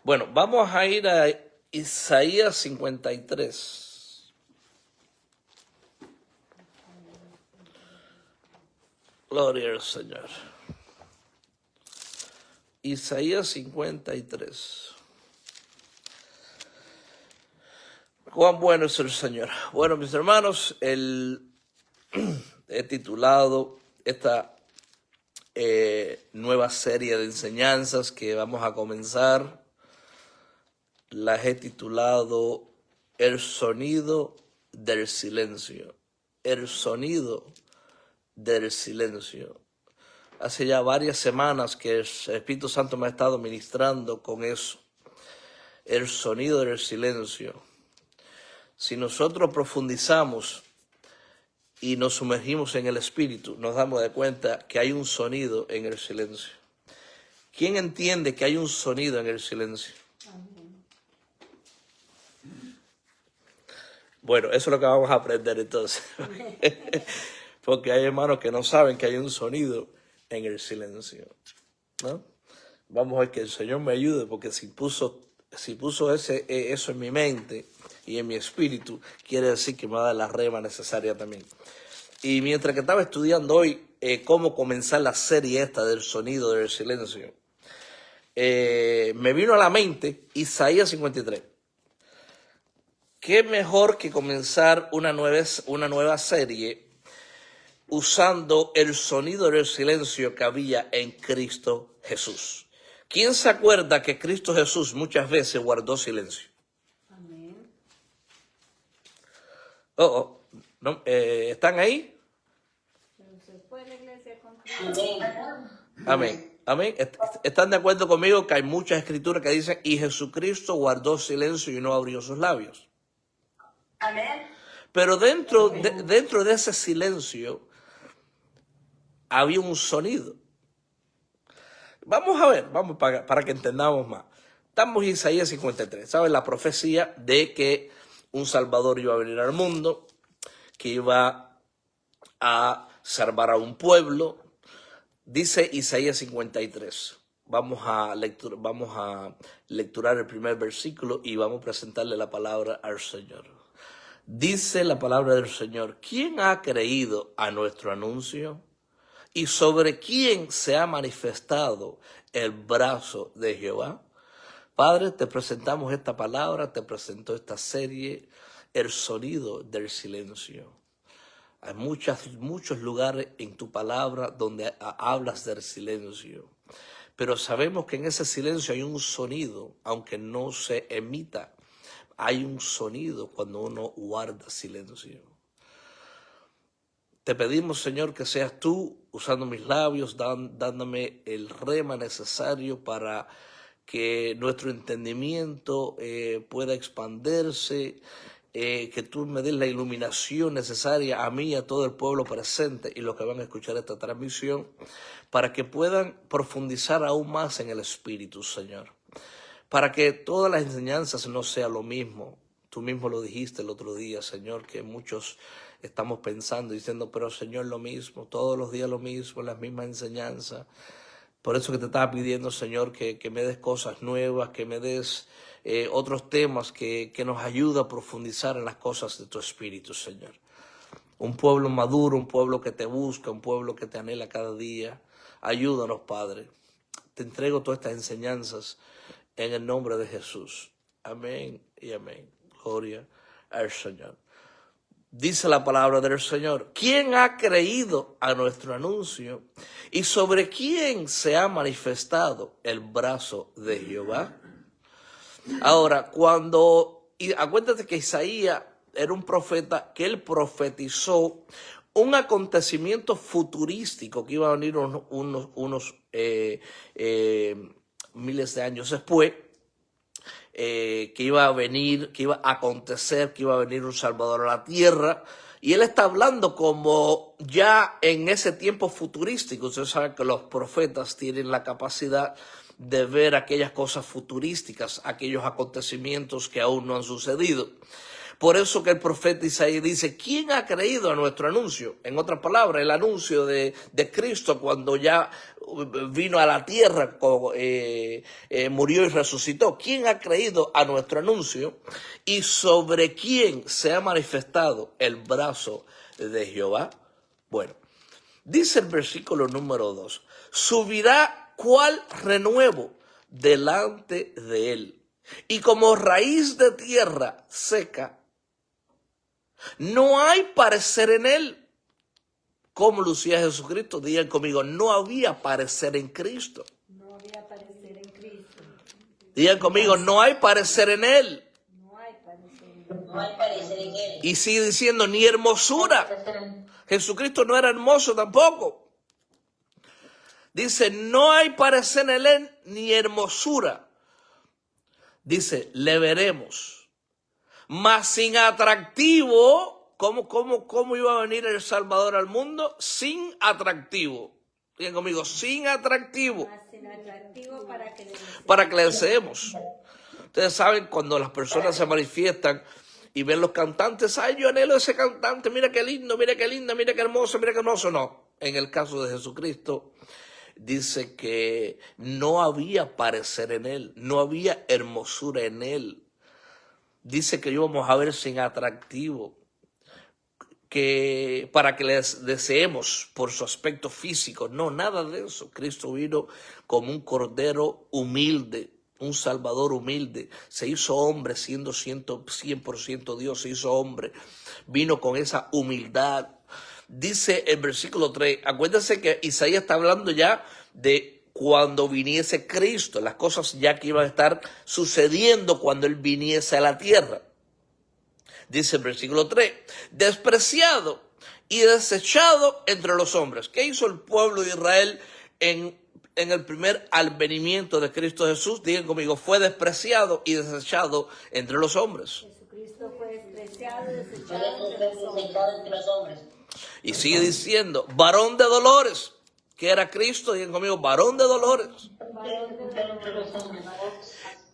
Bueno, vamos a ir a Isaías 53. Gloria al Señor. Isaías 53. Cuán bueno es el Señor. Bueno, mis hermanos, he titulado esta nueva serie de enseñanzas que vamos a comenzar. Las he titulado El sonido del silencio. El sonido del silencio. Hace ya varias semanas que el Espíritu Santo me ha estado ministrando con eso. El sonido del silencio. Si nosotros profundizamos y nos sumergimos en el Espíritu, nos damos de cuenta que hay un sonido en el silencio. ¿Quién entiende que hay un sonido en el silencio? Bueno, eso es lo que vamos a aprender entonces. Porque hay hermanos que no saben que hay un sonido en el silencio, ¿no? Vamos a ver que el Señor me ayude, porque si puso eso en mi mente y en mi espíritu, quiere decir que me va a dar la rema necesaria también. Y mientras que estaba estudiando hoy cómo comenzar la serie esta del sonido del silencio, me vino a la mente Isaías 53. ¿Qué mejor que comenzar una nueva serie usando el sonido del silencio que había en Cristo Jesús? ¿Quién se acuerda que Cristo Jesús muchas veces guardó silencio? Amén. ¿No? ¿Están ahí? Pero se fue a la iglesia con Cristo. Amén. Amén. ¿Están de acuerdo conmigo que hay muchas escrituras que dicen y Jesucristo guardó silencio y no abrió sus labios? Amén. Pero dentro de ese silencio había un sonido. Vamos a ver, vamos para que entendamos más. Estamos en Isaías 53, ¿sabes? La profecía de que un Salvador iba a venir al mundo, que iba a salvar a un pueblo. Dice Isaías 53. Vamos a lecturar el primer versículo y vamos a presentarle la palabra al Señor. Dice la palabra del Señor: ¿quién ha creído a nuestro anuncio? ¿Y sobre quién se ha manifestado el brazo de Jehová? Padre, te presentamos esta palabra, te presento esta serie, el sonido del silencio. Hay muchos lugares en tu palabra donde hablas del silencio, pero sabemos que en ese silencio hay un sonido, aunque no se emita. Hay un sonido cuando uno guarda silencio. Te pedimos, Señor, que seas tú usando mis labios, dándome el rema necesario para que nuestro entendimiento pueda expandirse, que tú me des la iluminación necesaria a mí y a todo el pueblo presente y los que van a escuchar esta transmisión, para que puedan profundizar aún más en el Espíritu, Señor. Para que todas las enseñanzas no sean lo mismo. Tú mismo lo dijiste el otro día, Señor, que muchos estamos pensando, diciendo, pero Señor, lo mismo, todos los días lo mismo, las mismas enseñanzas. Por eso que te estaba pidiendo, Señor, que me des cosas nuevas, que me des otros temas que nos ayuden a profundizar en las cosas de tu Espíritu, Señor. Un pueblo maduro, un pueblo que te busca, un pueblo que te anhela cada día. Ayúdanos, Padre. Te entrego todas estas enseñanzas en el nombre de Jesús. Amén y amén. Gloria al Señor. Dice la palabra del Señor: ¿quién ha creído a nuestro anuncio? ¿Y sobre quién se ha manifestado el brazo de Jehová? Ahora, acuérdate que Isaías era un profeta, que él profetizó un acontecimiento futurístico que iba a venir unos miles de años después, que iba a acontecer, que iba a venir un Salvador a la tierra. Y él está hablando como ya en ese tiempo futurístico. Ustedes saben que los profetas tienen la capacidad de ver aquellas cosas futurísticas, aquellos acontecimientos que aún no han sucedido. Por eso que el profeta Isaías dice, ¿quién ha creído a nuestro anuncio? En otras palabras, el anuncio de Cristo cuando ya vino a la tierra, murió y resucitó. ¿Quién ha creído a nuestro anuncio? ¿Y sobre quién se ha manifestado el brazo de Jehová? Bueno, dice el versículo número 2, subirá cual renuevo delante de él, y como raíz de tierra seca, no hay parecer en él. ¿Cómo lucía Jesucristo? Digan conmigo, no había parecer en Cristo. No había parecer en Cristo. Digan conmigo, no hay parecer en él. No hay parecer en Él. No hay parecer en él. Y sigue diciendo, ni hermosura. Jesucristo no era hermoso tampoco. Dice, no hay parecer en él ni hermosura. Dice, le veremos. Mas sin atractivo, ¿cómo iba a venir el Salvador al mundo? Sin atractivo. Digan conmigo, sin atractivo. Más sin atractivo para que le deseemos. Para que le deseemos. Ustedes saben, cuando las personas se manifiestan y ven los cantantes, ay, yo anhelo ese cantante, mira qué lindo, mira qué linda, mira qué hermoso, mira qué hermoso. No, en el caso de Jesucristo, dice que no había parecer en él, no había hermosura en él. Dice que íbamos a ver sin atractivo, que para que les deseemos por su aspecto físico. No, nada de eso. Cristo vino como un cordero humilde, un salvador humilde. Se hizo hombre siendo 100% Dios, se hizo hombre. Vino con esa humildad. Dice el versículo 3, acuérdense que Isaías está hablando ya de cuando viniese Cristo, las cosas ya que iban a estar sucediendo cuando Él viniese a la tierra. Dice el versículo 3, despreciado y desechado entre los hombres. ¿Qué hizo el pueblo de Israel en el primer advenimiento de Cristo Jesús? Digan conmigo, fue despreciado y desechado entre los hombres. Jesucristo fue despreciado y Fue desechado entre los hombres. desechado entre los hombres. Y sigue diciendo, varón de dolores. ¿Qué era Cristo? Digan conmigo, varón de dolores. Varón de dolores.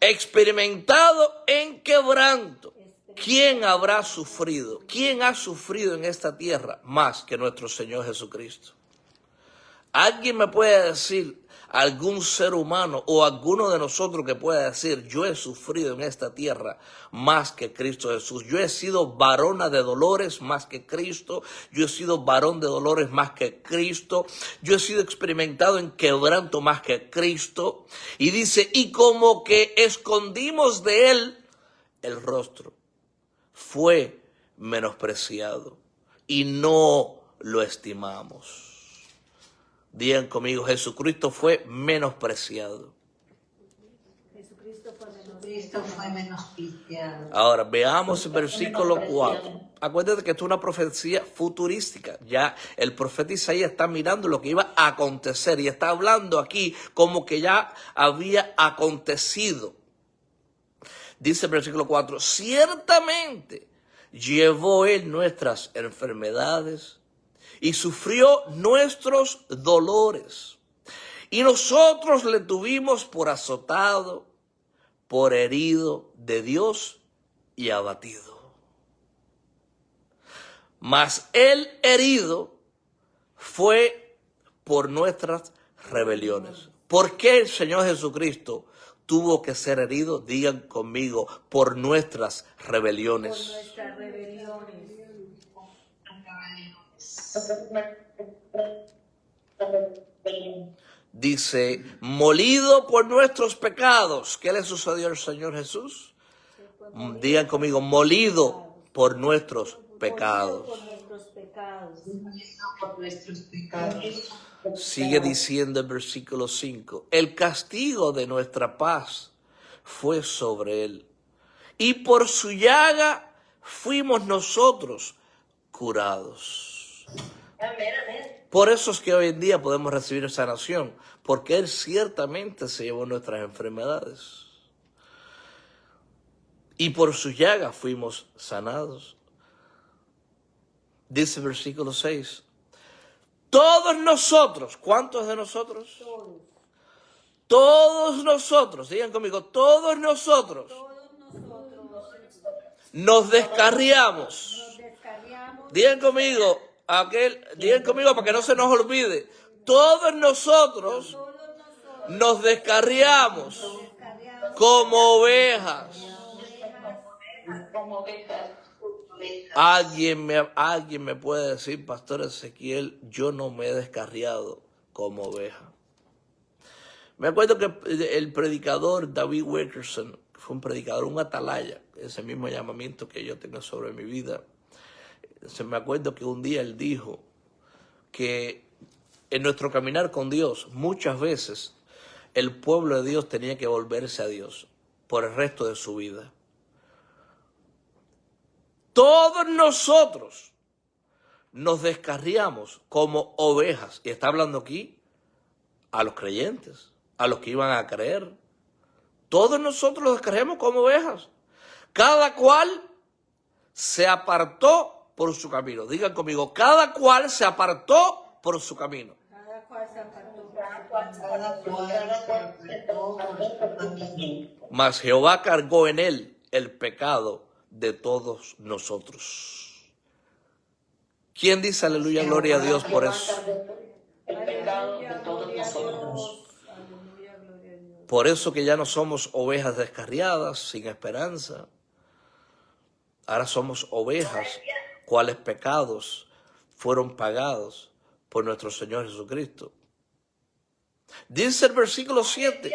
Experimentado en quebranto. ¿Quién habrá sufrido? ¿Quién ha sufrido en esta tierra más que nuestro Señor Jesucristo? ¿Alguien me puede decir, algún ser humano o alguno de nosotros que pueda decir, yo he sufrido en esta tierra más que Cristo Jesús? Yo he sido varona de dolores más que Cristo. Yo he sido varón de dolores más que Cristo. Yo he sido experimentado en quebranto más que Cristo. Y dice, y como que escondimos de él el rostro, fue menospreciado y no lo estimamos. Digan conmigo, Jesucristo fue menospreciado. Jesucristo fue menospreciado. Cristo fue menospreciado. Ahora, veamos el versículo 4. Acuérdate que esto es una profecía futurística. Ya el profeta Isaías está mirando lo que iba a acontecer y está hablando aquí como que ya había acontecido. Dice el versículo 4, ciertamente llevó él nuestras enfermedades y sufrió nuestros dolores. Y nosotros le tuvimos por azotado, por herido de Dios y abatido. Mas el herido fue por nuestras rebeliones. ¿Por qué el Señor Jesucristo tuvo que ser herido? Digan conmigo, por nuestras rebeliones. Por nuestras rebeliones. Dice, molido por nuestros pecados. ¿Qué le sucedió al Señor Jesús? Digan conmigo, molido por nuestros pecados. Por nuestros pecados. Por nuestros pecados. Sigue diciendo el versículo 5, el castigo de nuestra paz fue sobre él, y por su llaga fuimos nosotros curados. Amén, amén. Por eso es que hoy en día podemos recibir sanación, porque él ciertamente se llevó nuestras enfermedades. Y por su llaga fuimos sanados. Dice el versículo 6. Todos nosotros, ¿cuántos de nosotros? Todos. Todos nosotros, digan conmigo, todos nosotros Todos nosotros nos descarriamos. Nos descarriamos. Digan conmigo para que no se nos olvide. Todos nosotros Todos nosotros nos descarriamos descarriamos como ovejas. Como ovejas. Alguien me puede decir, Pastor Ezequiel, yo no me he descarriado como oveja. Me acuerdo que el predicador David Wilkerson, que fue un predicador, un atalaya, ese mismo llamamiento que yo tengo sobre mi vida, me acuerdo que un día él dijo que en nuestro caminar con Dios, muchas veces el pueblo de Dios tenía que volverse a Dios por el resto de su vida. Todos nosotros nos descarriamos como ovejas. Y está hablando aquí a los creyentes, a los que iban a creer. Todos nosotros nos descarriamos como ovejas. Cada cual se apartó por su camino. Digan conmigo, cada cual se apartó por su camino. cada cual se apartó. Cada cual se apartó por su camino. Mas Jehová cargó en él el pecado de todos nosotros. ¿Quién dice aleluya, gloria a Dios por eso? El pecado de Aleluya, todos gloria a nosotros. Dios. Aleluya, gloria a Dios. Por eso que ya no somos ovejas descarriadas, sin esperanza. Ahora somos ovejas, cuales pecados fueron pagados por nuestro Señor Jesucristo. Dice el versículo 7.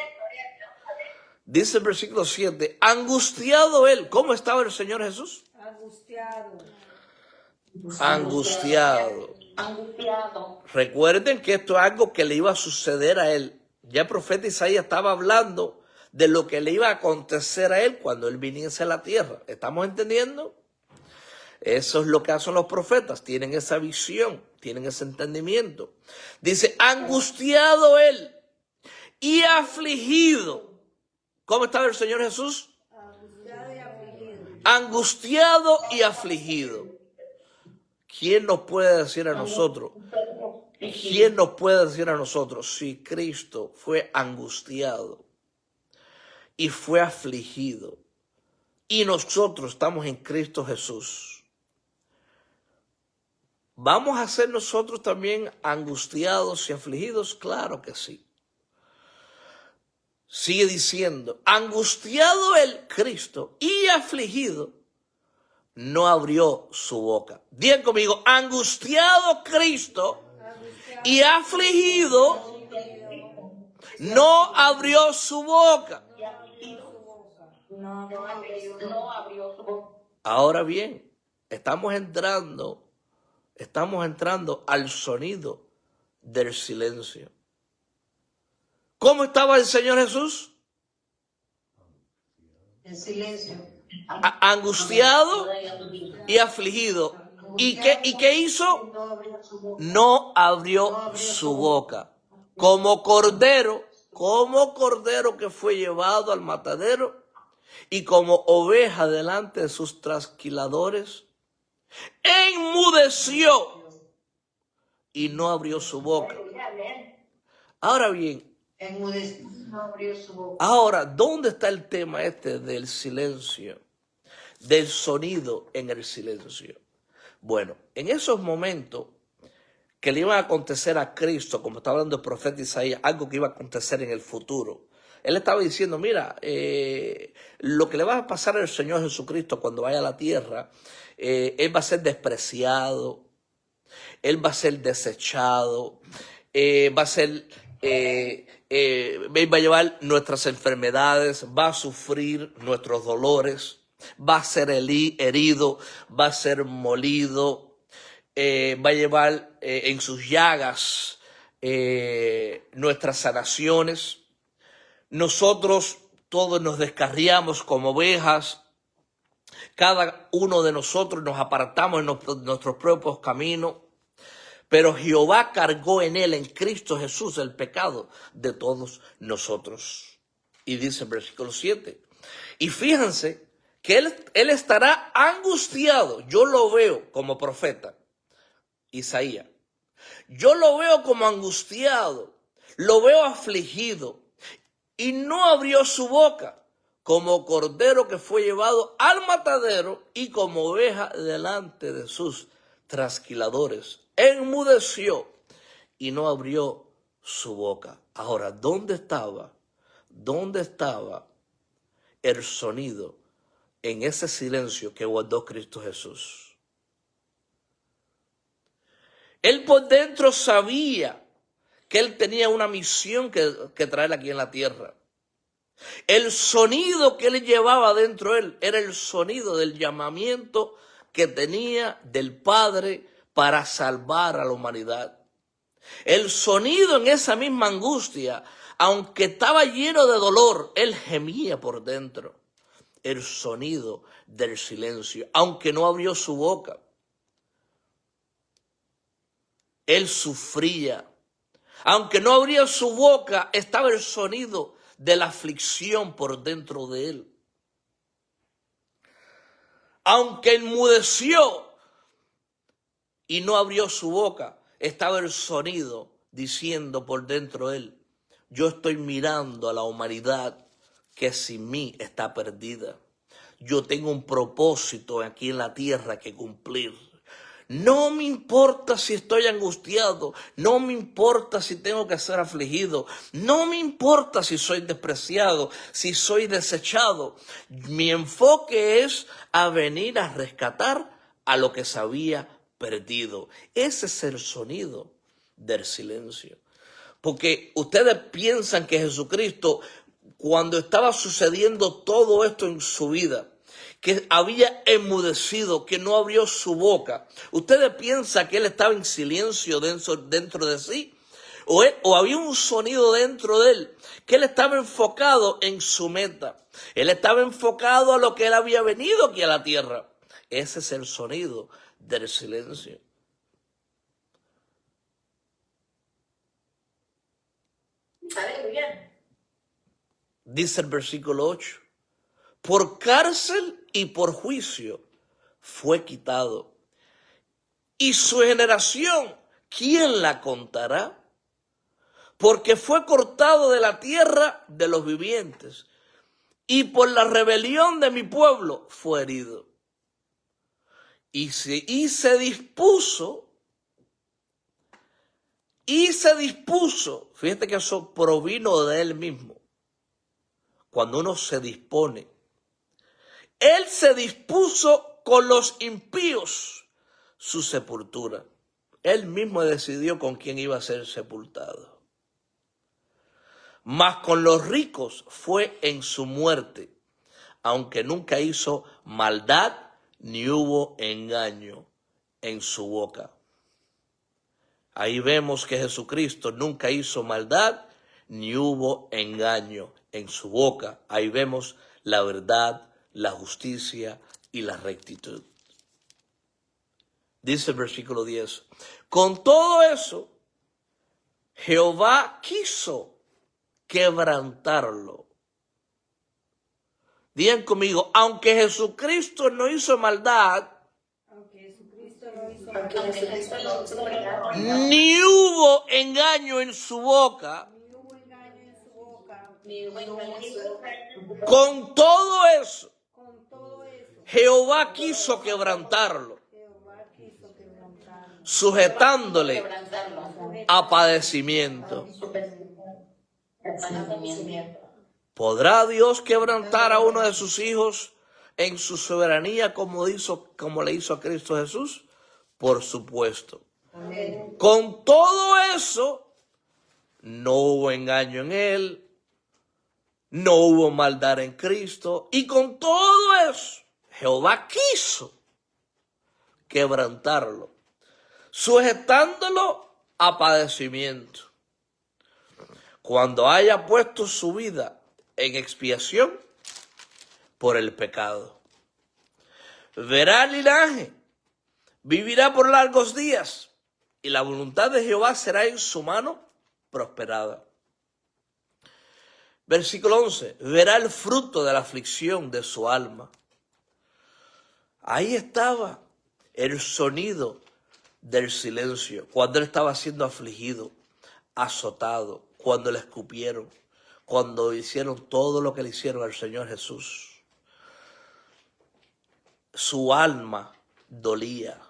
Dice el versículo 7, angustiado él. ¿Cómo estaba el Señor Jesús? Angustiado. Angustiado. Angustiado. Recuerden que esto es algo que le iba a suceder a él. Ya el profeta Isaías estaba hablando de lo que le iba a acontecer a él cuando él viniese a la tierra. ¿Estamos entendiendo? Eso es lo que hacen los profetas. Tienen esa visión, tienen ese entendimiento. Dice, angustiado él y afligido. ¿Cómo estaba el Señor Jesús? Angustiado y afligido. Angustiado y afligido. ¿Quién nos puede decir a nosotros? ¿Quién nos puede decir a nosotros si Cristo fue angustiado y fue afligido y nosotros estamos en Cristo Jesús? ¿Vamos a ser nosotros también angustiados y afligidos? Claro que sí. Sigue diciendo, angustiado el Cristo y afligido, no abrió su boca. Digan conmigo, angustiado Cristo y afligido, no abrió su boca. No abrió su boca. Ahora bien, estamos entrando al sonido del silencio. ¿Cómo estaba el Señor Jesús? En silencio. Angustiado y afligido. ¿Y qué hizo? No abrió su boca. No abrió su boca. Como cordero que fue llevado al matadero y como oveja delante de sus trasquiladores, enmudeció y no abrió su boca. Ahora bien, Enmudeció, no abrió su boca. ahora, ¿dónde está el tema este del silencio? Del sonido en el silencio. Bueno, en esos momentos que le iban a acontecer a Cristo, como está hablando el profeta Isaías, algo que iba a acontecer en el futuro. Él estaba diciendo, mira, lo que le va a pasar al Señor Jesucristo cuando vaya a la tierra, Él va a ser despreciado, Él va a ser desechado, Él va a llevar nuestras enfermedades, va a sufrir nuestros dolores, va a ser herido, va a ser molido, va a llevar en sus llagas nuestras sanaciones. Nosotros todos nos descarriamos como ovejas, cada uno de nosotros nos apartamos en nuestros propios caminos, pero Jehová cargó en él, en Cristo Jesús, el pecado de todos nosotros. Y dice en versículo 7, y fíjense que él estará angustiado. Yo lo veo como profeta, Isaías. Yo lo veo como angustiado, lo veo afligido y no abrió su boca. como cordero que fue llevado al matadero y como oveja delante de sus trasquiladores. Enmudeció y no abrió su boca. Ahora, ¿dónde estaba? ¿Dónde estaba el sonido en ese silencio que guardó Cristo Jesús? Él por dentro sabía que él tenía una misión que traer aquí en la tierra. El sonido que él llevaba dentro de él era el sonido del llamamiento que tenía del Padre para salvar a la humanidad. El sonido en esa misma angustia, aunque estaba lleno de dolor, él gemía por dentro. El sonido del silencio, aunque no abrió su boca. Él sufría. Aunque no abría su boca, estaba el sonido de la aflicción por dentro de él. Aunque enmudeció y no abrió su boca, estaba el sonido diciendo por dentro de él: yo estoy mirando a la humanidad que sin mí está perdida. Yo tengo un propósito aquí en la tierra que cumplir. No me importa si estoy angustiado, no me importa si tengo que ser afligido, no me importa si soy despreciado, si soy desechado. Mi enfoque es a venir a rescatar a lo que se había perdido. Ese es el sonido del silencio. Porque ustedes piensan que Jesucristo, cuando estaba sucediendo todo esto en su vida, que había enmudecido, que no abrió su boca, ¿ustedes piensan que él estaba en silencio dentro de sí? ¿O había un sonido dentro de él? Que él estaba enfocado en su meta. Él estaba enfocado a lo que él había venido aquí a la tierra. Ese es el sonido del silencio. Aleluya. Dice el versículo 8. Por cárcel y por juicio fue quitado. Y su generación, ¿quién la contará? Porque fue cortado de la tierra de los vivientes, y por la rebelión de mi pueblo fue herido. Y se dispuso, fíjate que eso provino de él mismo. Cuando uno se dispone, él se dispuso con los impíos su sepultura. Él mismo decidió con quién iba a ser sepultado. Mas con los ricos fue en su muerte, aunque nunca hizo maldad ni hubo engaño en su boca. Ahí vemos que Jesucristo nunca hizo maldad ni hubo engaño en su boca. Ahí vemos la verdad, la justicia y la rectitud. Dice el versículo 10. Con todo eso, Jehová quiso quebrantarlo. Digan conmigo, aunque Jesucristo no hizo maldad, ni hubo engaño en su boca, con todo eso, Jehová quiso quebrantarlo, sujetándole a padecimiento. ¿Podrá Dios quebrantar a uno de sus hijos en su soberanía como le hizo a Cristo Jesús? Por supuesto. Amén. Con todo eso, no hubo engaño en él, no hubo maldad en Cristo, y con todo eso, Jehová quiso quebrantarlo, sujetándolo a padecimiento. Cuando haya puesto su vida en expiación por el pecado, verá el linaje, vivirá por largos días, y la voluntad de Jehová será en su mano prosperada. Versículo 11, verá el fruto de la aflicción de su alma. Ahí estaba el sonido del silencio, cuando él estaba siendo afligido, azotado, cuando le escupieron, cuando hicieron todo lo que le hicieron al Señor Jesús. Su alma dolía,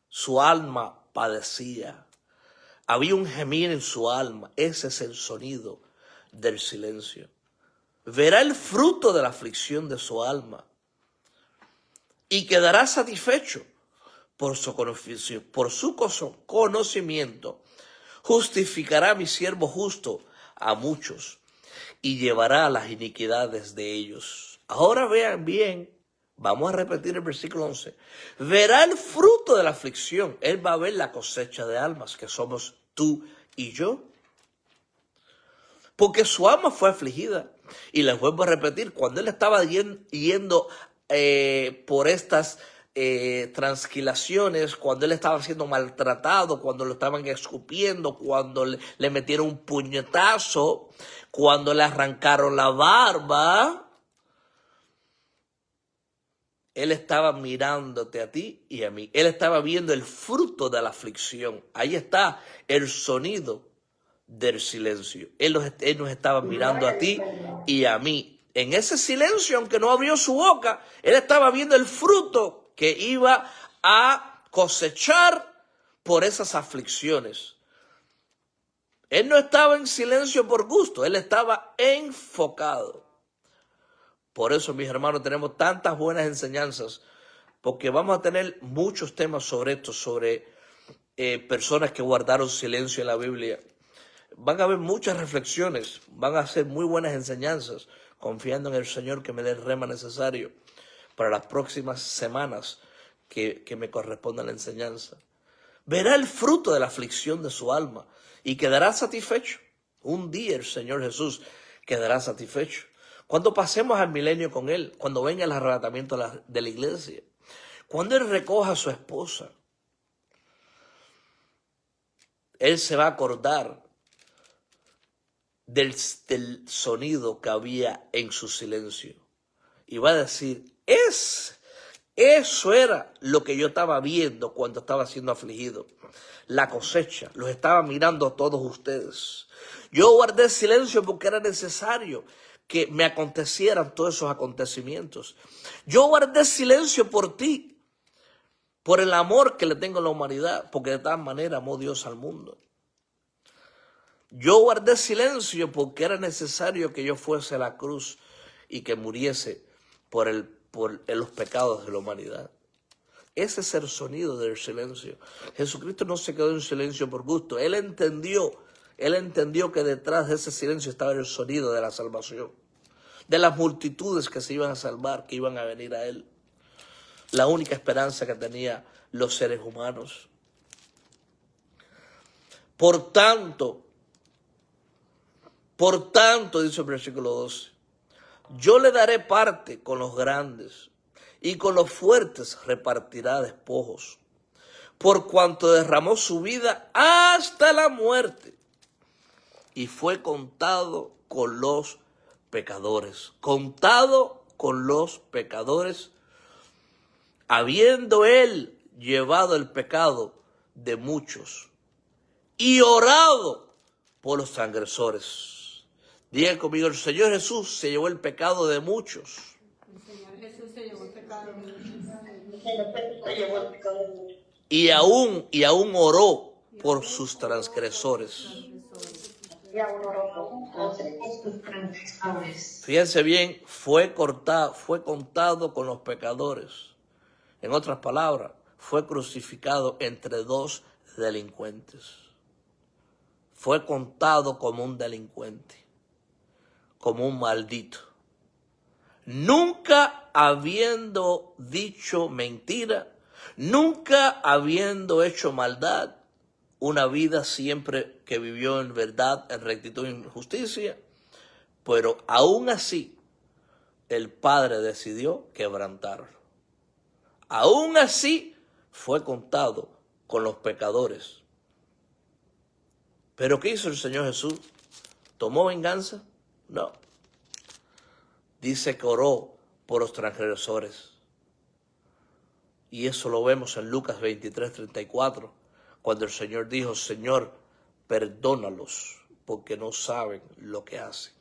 su alma padecía. Había un gemir en su alma. Ese es el sonido del silencio. Verá el fruto de la aflicción de su alma y quedará satisfecho por su conocimiento. Justificará a mi siervo justo a muchos y llevará las iniquidades de ellos. Ahora vean bien, vamos a repetir el versículo 11. Verá el fruto de la aflicción. Él va a ver la cosecha de almas, que somos tú y yo. Porque su alma fue afligida. Y les vuelvo a repetir, cuando él estaba yendo por estas transquilaciones, cuando él estaba siendo maltratado, cuando lo estaban escupiendo, cuando le metieron un puñetazo, cuando le arrancaron la barba, él estaba mirándote a ti y a mí. Él estaba viendo el fruto de la aflicción. Ahí está el sonido del silencio. Él nos estaba mirando a ti y a mí. En ese silencio, aunque no abrió su boca, él estaba viendo el fruto que iba a cosechar por esas aflicciones. Él no estaba en silencio por gusto, él estaba enfocado. Por eso, mis hermanos, tenemos tantas buenas enseñanzas, porque vamos a tener muchos temas sobre esto, sobre personas que guardaron silencio en la Biblia. Van a haber muchas reflexiones, van a ser muy buenas enseñanzas, confiando en el Señor que me dé el rema necesario para las próximas semanas que me corresponda la enseñanza. Verá el fruto de la aflicción de su alma y quedará satisfecho. Un día el Señor Jesús quedará satisfecho. Cuando pasemos al milenio con Él, cuando venga el arrebatamiento de la iglesia, cuando Él recoja a su esposa, Él se va a acordar del sonido que había en su silencio. Y va a decir, eso era lo que yo estaba viendo cuando estaba siendo afligido. La cosecha, los estaba mirando a todos ustedes. Yo guardé silencio porque era necesario que me acontecieran todos esos acontecimientos. Yo guardé silencio por ti, por el amor que le tengo a la humanidad, porque de tal manera amó Dios al mundo. Yo guardé silencio porque era necesario que yo fuese a la cruz y que muriese por los pecados de la humanidad. Ese es el sonido del silencio. Jesucristo no se quedó en silencio por gusto. Él entendió que detrás de ese silencio estaba el sonido de la salvación, de las multitudes que se iban a salvar, que iban a venir a Él. La única esperanza que tenían los seres humanos. Por tanto, dice el versículo 12, yo le daré parte con los grandes y con los fuertes repartirá despojos, por cuanto derramó su vida hasta la muerte y fue contado con los pecadores. Contado con los pecadores, habiendo él llevado el pecado de muchos y orado por los transgresores. Digan conmigo, el Señor Jesús se llevó el pecado de muchos. El Señor Jesús se llevó el pecado de muchos. Y aún oró por sus transgresores. Fíjense bien, fue contado con los pecadores. En otras palabras, fue crucificado entre dos delincuentes. Fue contado como un delincuente, como un maldito. Nunca habiendo dicho mentira, nunca habiendo hecho maldad, una vida siempre que vivió en verdad, en rectitud y en justicia, pero aún así el Padre decidió quebrantarlo. Aún así fue contado con los pecadores. ¿Pero qué hizo el Señor Jesús? ¿Tomó venganza? No. Dice que oró por los transgresores. Y eso lo vemos en Lucas 23:34, cuando el Señor dijo, Señor, perdónalos, porque no saben lo que hacen.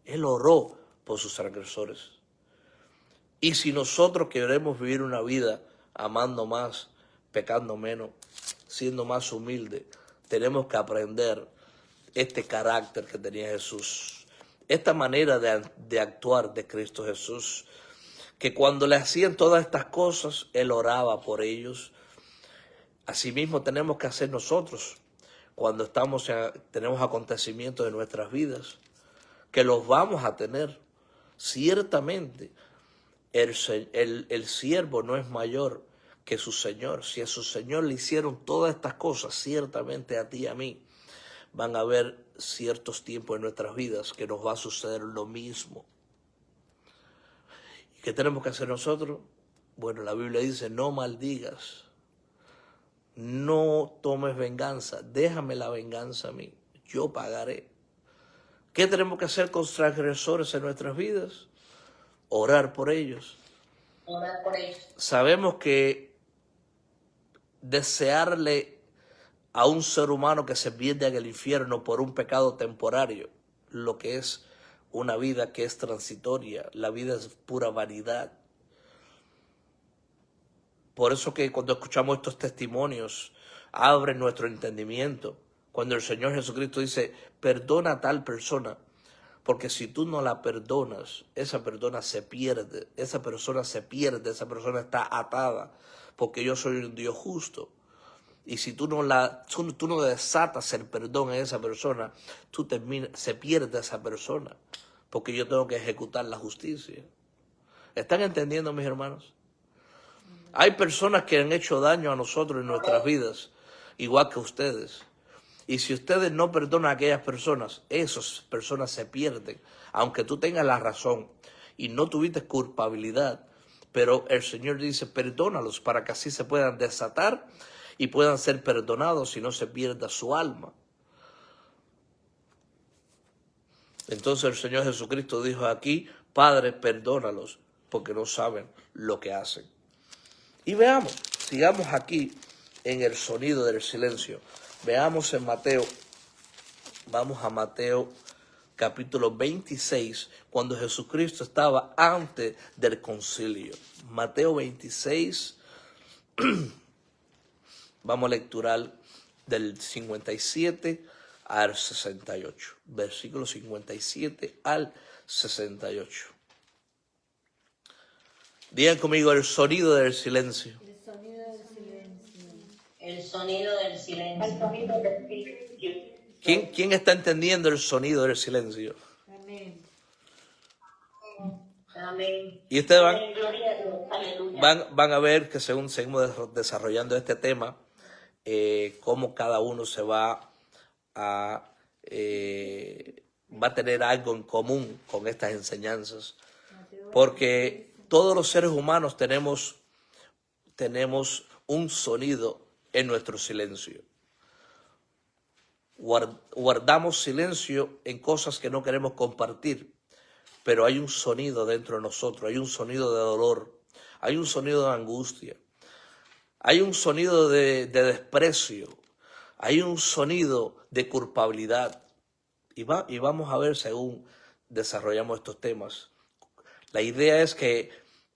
Él oró por sus transgresores. Y si nosotros queremos vivir una vida amando más, pecando menos, siendo más humilde, tenemos que aprender este carácter que tenía Jesús, esta manera de actuar de Cristo Jesús, que cuando le hacían todas estas cosas, Él oraba por ellos. Asimismo tenemos que hacer nosotros cuando tenemos acontecimientos de nuestras vidas, que los vamos a tener. Ciertamente, el siervo no es mayor que su Señor. Si a su Señor le hicieron todas estas cosas, ciertamente a ti y a mí van a haber ciertos tiempos en nuestras vidas que nos va a suceder lo mismo. ¿Y qué tenemos que hacer nosotros? Bueno, la Biblia dice, no maldigas, no tomes venganza, déjame la venganza a mí, yo pagaré. ¿Qué tenemos que hacer con transgresores en nuestras vidas? Orar por ellos. Orar por ellos. Sabemos que desearle a un ser humano que se pierde en el infierno por un pecado temporario, lo que es una vida que es transitoria, la vida es pura vanidad. Por eso que cuando escuchamos estos testimonios, abre nuestro entendimiento. Cuando el Señor Jesucristo dice, perdona a tal persona, porque si tú no la perdonas, esa persona se pierde, esa persona está atada, porque yo soy un Dios justo. Y si tú no desatas el perdón en esa persona, se pierde esa persona, porque yo tengo que ejecutar la justicia. ¿Están entendiendo, mis hermanos? Hay personas que han hecho daño a nosotros en nuestras vidas, igual que ustedes. Y si ustedes no perdonan a aquellas personas, esas personas se pierden, aunque tú tengas la razón y no tuviste culpabilidad. Pero el Señor dice, perdónalos para que así se puedan desatar y puedan ser perdonados y no se pierda su alma. Entonces el Señor Jesucristo dijo aquí, Padre, perdónalos porque no saben lo que hacen. Y veamos, sigamos aquí en el sonido del silencio. Veamos en Mateo, vamos a Mateo capítulo 26, cuando Jesucristo estaba antes del concilio. Mateo 26, vamos a lecturar del 57 al 68, versículo 57 al 68. Digan conmigo el sonido del silencio. El sonido del silencio. El sonido del silencio. El sonido del silencio. ¿Quién está entendiendo el sonido del silencio? Amén. Amén. Y ustedes Gloria a Dios. Aleluya. van a ver que según seguimos desarrollando este tema, cómo cada uno se va a tener algo en común con estas enseñanzas. Porque todos los seres humanos tenemos un sonido en nuestro silencio. Guardamos silencio en cosas que no queremos compartir, pero hay un sonido dentro de nosotros, hay un sonido de dolor, hay un sonido de angustia, hay un sonido de desprecio, hay un sonido de culpabilidad. Y vamos a ver según desarrollamos estos temas. La idea es que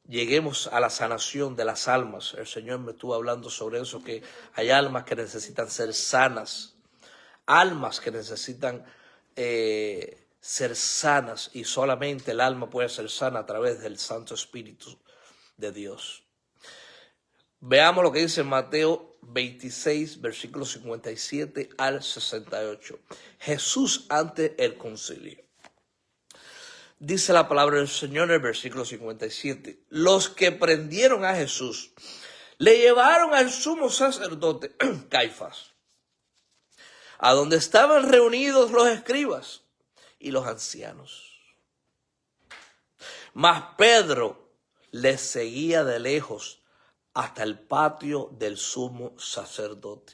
lleguemos a la sanación de las almas. El Señor me estuvo hablando sobre eso, que hay almas que necesitan ser sanas, almas que necesitan ser sanas, y solamente el alma puede ser sana a través del Santo Espíritu de Dios. Veamos lo que dice Mateo 26, versículos 57 al 68. Jesús ante el concilio. Dice la palabra del Señor en el versículo 57. Los que prendieron a Jesús le llevaron al sumo sacerdote Caifás, a donde estaban reunidos los escribas y los ancianos. Mas Pedro les seguía de lejos hasta el patio del sumo sacerdote.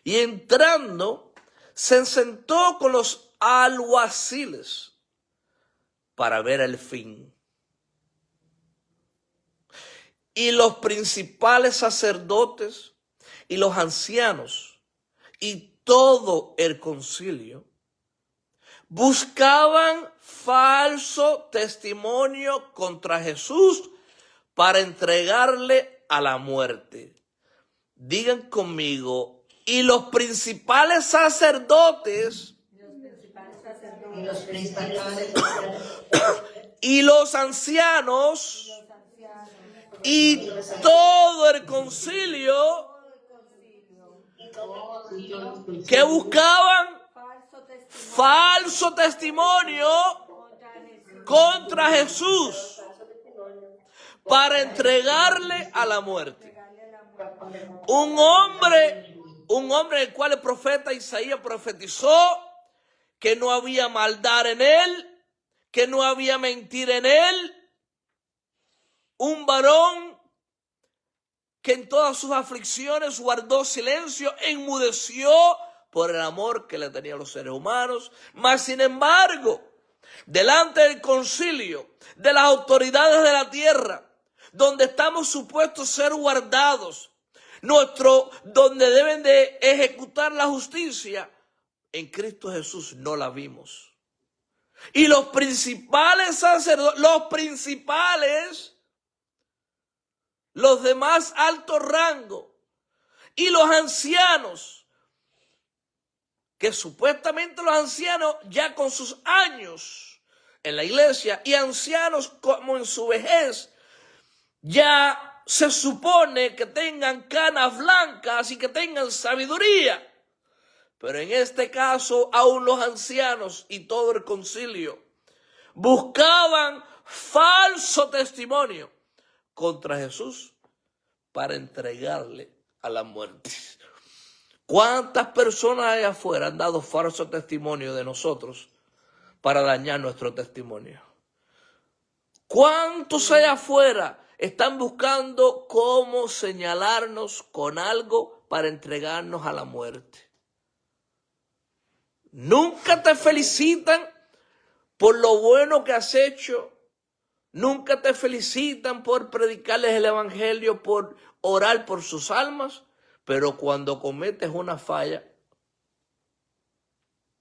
Y entrando, se sentó con los alguaciles para ver el fin. Y los principales sacerdotes y los ancianos y todo el concilio buscaban falso testimonio contra Jesús para entregarle a la muerte. Digan conmigo, y los principales sacerdotes Y los principales y los ancianos y todo el concilio que buscaban falso testimonio contra Jesús para entregarle a la muerte. Un hombre el cual el profeta Isaías profetizó que no había maldad en él, que no había mentira en él. Un varón que en todas sus aflicciones guardó silencio, enmudeció por el amor que le tenía a los seres humanos. Mas, sin embargo, delante del concilio, de las autoridades de la tierra, donde estamos supuestos ser guardados, donde deben de ejecutar la justicia, en Cristo Jesús no la vimos. Y los principales sacerdotes, los de más alto rango y los ancianos, que supuestamente los ancianos ya con sus años en la iglesia y ancianos como en su vejez, ya se supone que tengan canas blancas y que tengan sabiduría. Pero en este caso, aún los ancianos y todo el concilio buscaban falso testimonio contra Jesús para entregarle a la muerte. ¿Cuántas personas allá afuera han dado falso testimonio de nosotros para dañar nuestro testimonio? ¿Cuántos allá afuera están buscando cómo señalarnos con algo para entregarnos a la muerte? Nunca te felicitan por lo bueno que has hecho. Nunca te felicitan por predicarles el evangelio, por orar por sus almas. Pero cuando cometes una falla,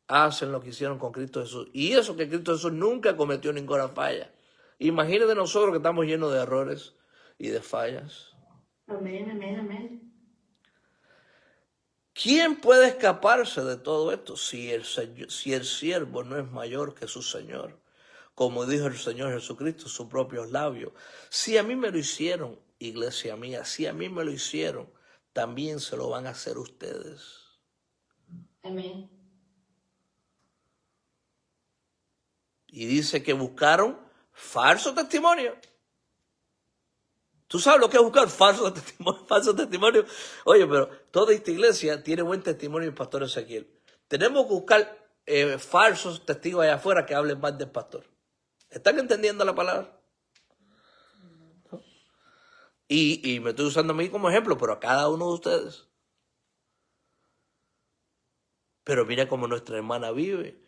hacen lo que hicieron con Cristo Jesús. Y eso que Cristo Jesús nunca cometió ninguna falla. Imagínate nosotros que estamos llenos de errores y de fallas. Amén, amén, amén. ¿Quién puede escaparse de todo esto si el siervo no es mayor que su Señor? Como dijo el Señor Jesucristo en sus propios labios. Si a mí me lo hicieron, iglesia mía, si a mí me lo hicieron, también se lo van a hacer ustedes. Amén. Y dice que buscaron falso testimonio. ¿Tú sabes lo que es buscar falso testimonio? Falso testimonio. Oye, pero toda esta iglesia tiene buen testimonio del pastor Ezequiel. Tenemos que buscar falsos testigos allá afuera que hablen mal del pastor. ¿Están entendiendo la palabra? ¿No? Y me estoy usando a mí como ejemplo, pero a cada uno de ustedes. Pero mira cómo nuestra hermana vive.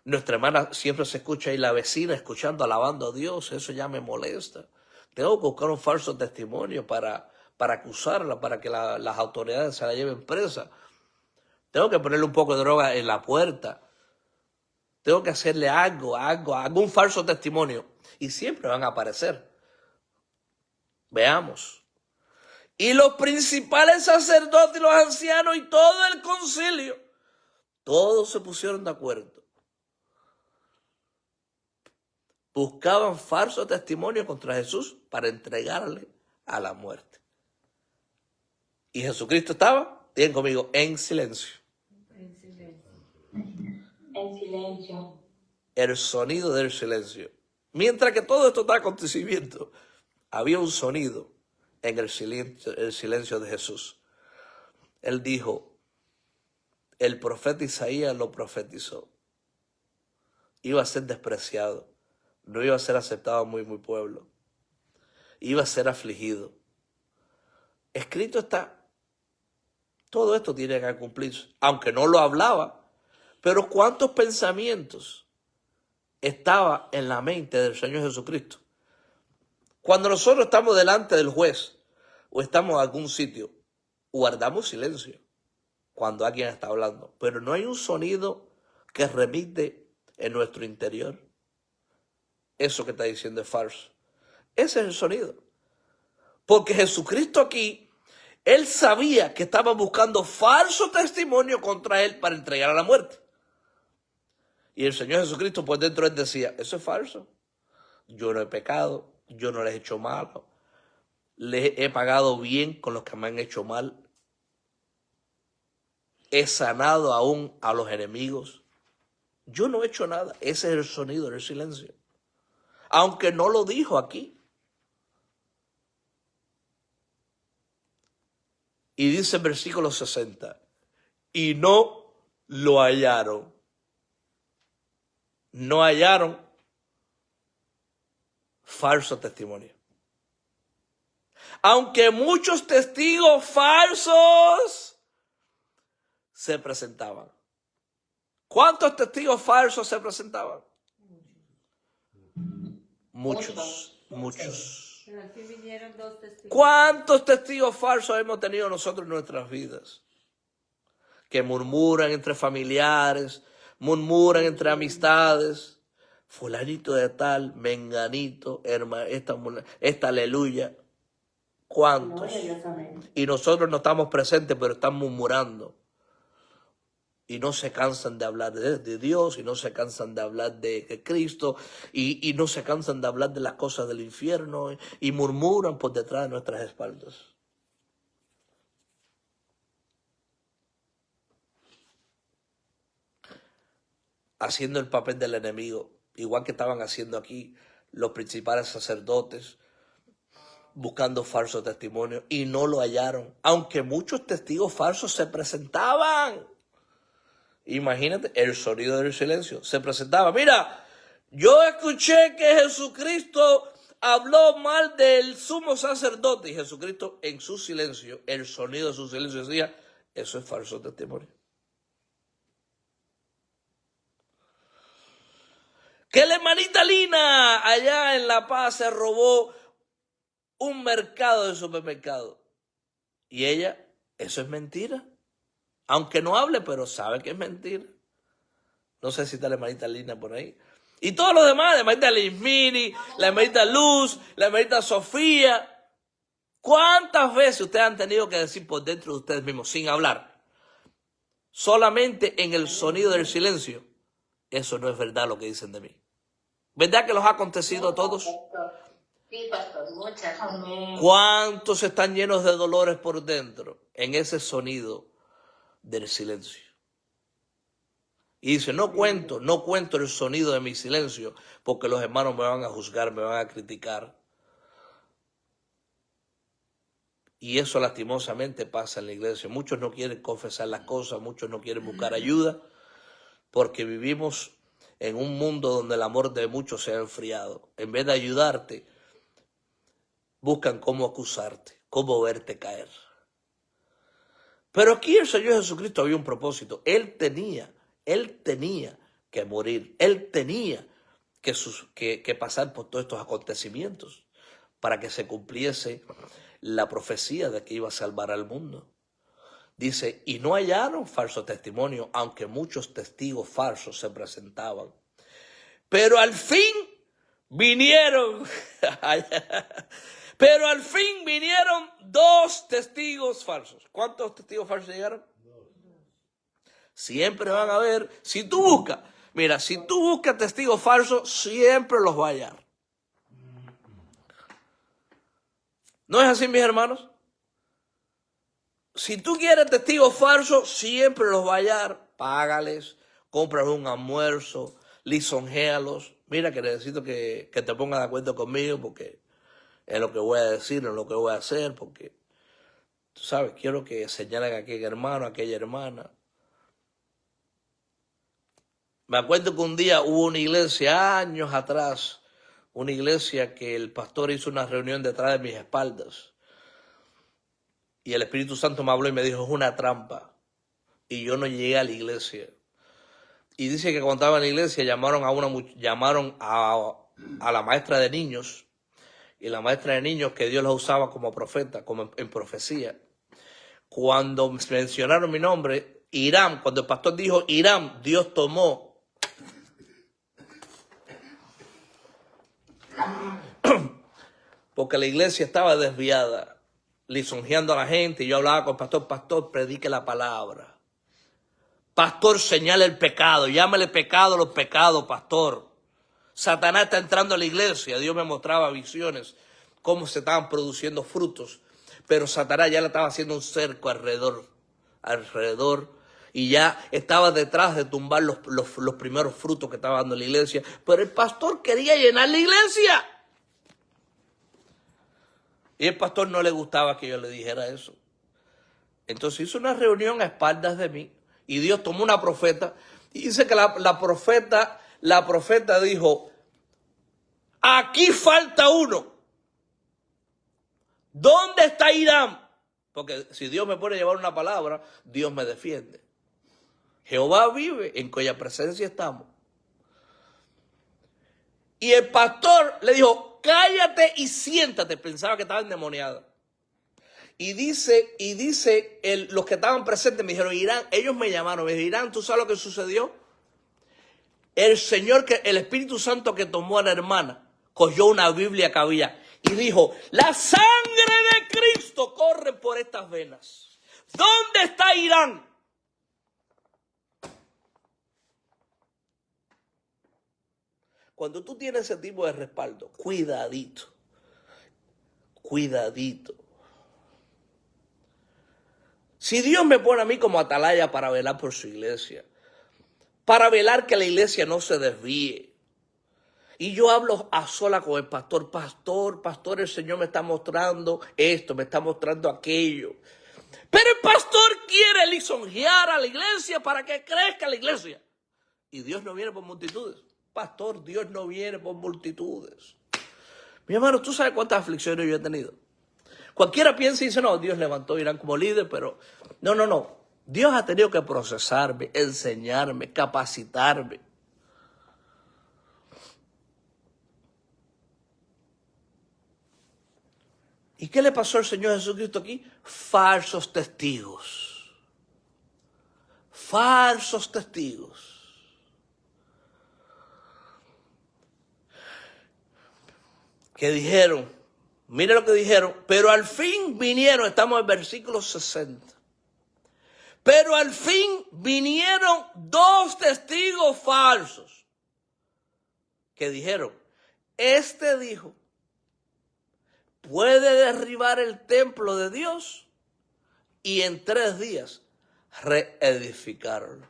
Nuestra hermana siempre se escucha ahí la vecina escuchando, alabando a Dios. Eso ya me molesta. Tengo que buscar un falso testimonio para acusarla, para que las autoridades se la lleven presa. Tengo que ponerle un poco de droga en la puerta. Tengo que hacerle algún falso testimonio. Y siempre van a aparecer. Veamos. Y los principales sacerdotes y los ancianos y todo el concilio, todos se pusieron de acuerdo. Buscaban falso testimonio contra Jesús para entregarle a la muerte. Y Jesucristo estaba, digan conmigo, en silencio. En silencio. En silencio. El sonido del silencio. Mientras que todo esto está aconteciendo, había un sonido en el silencio de Jesús. Él dijo, el profeta Isaías lo profetizó. Iba a ser despreciado. No iba a ser aceptado muy pueblo. Iba a ser afligido. Escrito está. Todo esto tiene que cumplirse. Aunque no lo hablaba. Pero cuántos pensamientos estaba en la mente del Señor Jesucristo. Cuando nosotros estamos delante del juez o estamos en algún sitio, guardamos silencio cuando alguien está hablando. Pero no hay un sonido que remite en nuestro interior. Eso que está diciendo es falso. Ese es el sonido. Porque Jesucristo aquí, él sabía que estaba buscando falso testimonio contra él para entregar a la muerte. Y el Señor Jesucristo, pues dentro de él decía, eso es falso. Yo no he pecado, yo no les he hecho mal, les he pagado bien con los que me han hecho mal. He sanado aún a los enemigos. Yo no he hecho nada. Ese es el sonido del silencio. Aunque no lo dijo aquí. Y dice el versículo 60, y no lo hallaron. No hallaron falso testimonio. Aunque muchos testigos falsos se presentaban. ¿Cuántos testigos falsos se presentaban? Muchos. Pero al fin vinieron 2 testigos. ¿Cuántos testigos falsos hemos tenido nosotros en nuestras vidas? Que murmuran entre familiares, murmuran entre amistades. Fulanito de tal, menganito, hermano, esta aleluya. ¿Cuántos? Y nosotros no estamos presentes, pero están murmurando. Y no se cansan de hablar de Dios, y no se cansan de hablar de Cristo, y no se cansan de hablar de las cosas del infierno, y murmuran por detrás de nuestras espaldas. Haciendo el papel del enemigo, igual que estaban haciendo aquí los principales sacerdotes, buscando falsos testimonios, y no lo hallaron, aunque muchos testigos falsos se presentaban. Imagínate el sonido del silencio. Se presentaba, mira, yo escuché que Jesucristo habló mal del sumo sacerdote, y Jesucristo en su silencio, el sonido de su silencio decía, eso es falso testimonio. Que la hermanita Lina allá en La Paz se robó un mercado de supermercado. Y ella, eso es mentira. Aunque no hable, pero sabe que es mentira. No sé si está la hermanita Lina por ahí. Y todos los demás, la hermanita Lismini, la hermanita Luz, la hermanita Sofía. ¿Cuántas veces ustedes han tenido que decir por dentro de ustedes mismos, sin hablar? Solamente en el sonido del silencio. Eso no es verdad lo que dicen de mí. ¿Verdad que los ha acontecido a todos? Sí, pastor, muchas. Amén. ¿Cuántos están llenos de dolores por dentro en ese sonido del silencio? Y dice, no cuento el sonido de mi silencio porque los hermanos me van a juzgar, me van a criticar. Y eso lastimosamente pasa en la iglesia. Muchos no quieren confesar las cosas, muchos no quieren buscar ayuda porque vivimos en un mundo donde el amor de muchos se ha enfriado. En vez de ayudarte, buscan cómo acusarte, cómo verte caer. Pero aquí el Señor Jesucristo había un propósito. Él tenía que morir. Él tenía que pasar por todos estos acontecimientos para que se cumpliese la profecía de que iba a salvar al mundo. Dice, y no hallaron falso testimonio, aunque muchos testigos falsos se presentaban. Pero al fin vinieron, dos testigos falsos. ¿Cuántos testigos falsos llegaron? Siempre van a haber, si tú buscas testigos falsos, siempre los va a hallar. ¿No es así, mis hermanos? Si tú quieres testigos falsos, siempre los va a hallar. Págales, cómprales un almuerzo, lisonjéalos. Mira que necesito que te pongas de acuerdo conmigo porque es lo que voy a decir, es lo que voy a hacer, porque, tú sabes, quiero que señalen a aquel hermano, a aquella hermana. Me acuerdo que un día hubo una iglesia, años atrás, una iglesia que el pastor hizo una reunión detrás de mis espaldas. Y el Espíritu Santo me habló y me dijo, es una trampa. Y yo no llegué a la iglesia. Y dice que cuando estaba en la iglesia llamaron a la maestra de niños. Y la maestra de niños que Dios la usaba como profeta, como en profecía. Cuando mencionaron mi nombre, Irán, cuando el pastor dijo Irán, Dios tomó porque la iglesia estaba desviada, lisonjeando a la gente. Y yo hablaba con el pastor: pastor, predique la palabra. Pastor, señale el pecado, llámale pecado a los pecados, pastor. Satanás está entrando a la iglesia. Dios me mostraba visiones, cómo se estaban produciendo frutos, pero Satanás ya le estaba haciendo un cerco alrededor, y ya estaba detrás de tumbar los primeros frutos que estaba dando la iglesia. Pero el pastor quería llenar la iglesia. Y el pastor no le gustaba que yo le dijera eso. Entonces hizo una reunión a espaldas de mí, y Dios tomó una profeta, y dice que la profeta dijo: aquí falta uno. ¿Dónde está Irán? Porque si Dios me pone a llevar una palabra, Dios me defiende. Jehová vive, en cuya presencia estamos. Y el pastor le dijo: cállate y siéntate. Pensaba que estaba endemoniada. Y dice los que estaban presentes me dijeron: Irán, ellos me llamaron, me dijeron: Irán, ¿tú sabes lo que sucedió? El Espíritu Santo que tomó a la hermana, cogió una Biblia que había y dijo: la sangre de Cristo corre por estas venas. ¿Dónde está Irán? Cuando tú tienes ese tipo de respaldo, cuidadito. Si Dios me pone a mí como atalaya para velar por su iglesia, para velar que la iglesia no se desvíe, y yo hablo a sola con el pastor: pastor, el Señor me está mostrando esto, me está mostrando aquello. Pero el pastor quiere lisonjear a la iglesia para que crezca la iglesia. Y Dios no viene por multitudes. Pastor, Dios no viene por multitudes. Mi hermano, ¿tú sabes cuántas aflicciones yo he tenido? Cualquiera piensa y dice: no, Dios levantó a Irán como líder, pero no. Dios ha tenido que procesarme, enseñarme, capacitarme. ¿Y qué le pasó al Señor Jesucristo aquí? Falsos testigos. Falsos testigos. Que dijeron, mire lo que dijeron: pero al fin vinieron, estamos en el versículo 60. Pero al fin vinieron dos testigos falsos que dijeron: este dijo, puede derribar el templo de Dios y en 3 días reedificarlo.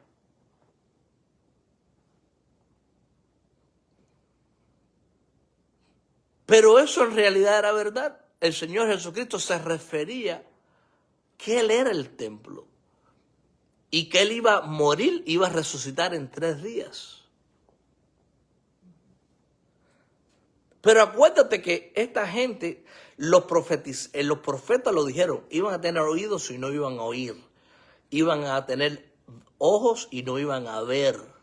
Pero eso en realidad era verdad. El Señor Jesucristo se refería que Él era el templo y que Él iba a morir, iba a resucitar en 3 días. Pero acuérdate que esta gente, los profetas lo dijeron: iban a tener oídos y no iban a oír. Iban a tener ojos y no iban a ver.